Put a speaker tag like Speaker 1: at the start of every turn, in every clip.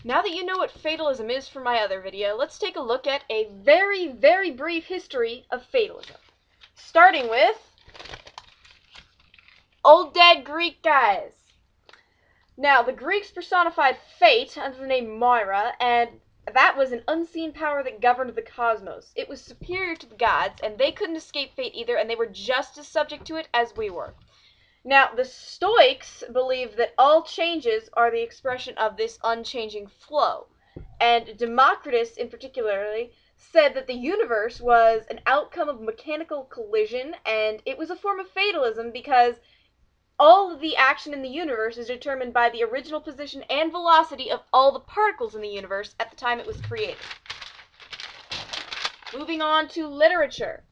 Speaker 1: Now that you know what fatalism is from my other video, let's take a look at a very, very brief history of fatalism. Starting with old dead Greek guys. Now, the Greeks personified fate under the name Moira, and that was an unseen power that governed the cosmos. It was superior to the gods, and they couldn't escape fate either, and they were just as subject to it as we were. Now, the Stoics believed that all changes are the expression of this unchanging flow. And Democritus, in particular, said that the universe was an outcome of mechanical collision, and it was a form of fatalism because all of the action in the universe is determined by the original position and velocity of all the particles in the universe at the time it was created. Moving on to literature.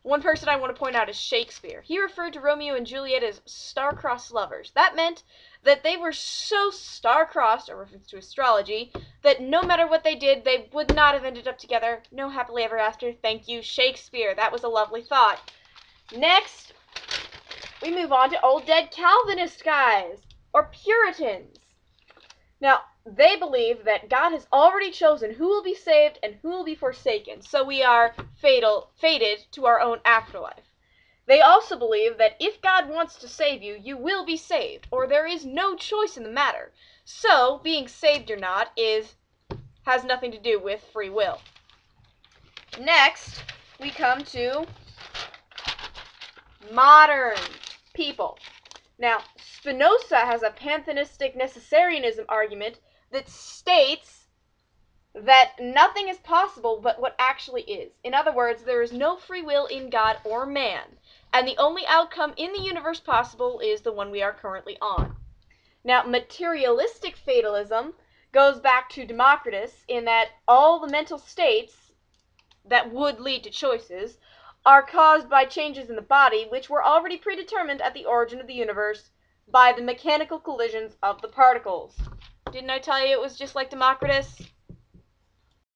Speaker 1: One person I want to point out is Shakespeare. He referred to Romeo and Juliet as star-crossed lovers. That meant that they were so star-crossed, a reference to astrology, that no matter what they did, they would not have ended up together. No happily ever after. Thank you, Shakespeare. That was a lovely thought. Next, we move on to old dead Calvinist guys, or Puritans. Now, they believe that God has already chosen who will be saved and who will be forsaken, so we are fated to our own afterlife. They also believe that if God wants to save you, you will be saved, or there is no choice in the matter. So, being saved or not has nothing to do with free will. Next, we come to modern people. Now, Spinoza has a pantheistic necessarianism argument that states that nothing is possible but what actually is. In other words, there is no free will in God or man, and the only outcome in the universe possible is the one we are currently on. Now, materialistic fatalism goes back to Democritus in that all the mental states that would lead to choices are caused by changes in the body, which were already predetermined at the origin of the universe by the mechanical collisions of the particles. Didn't I tell you it was just like Democritus?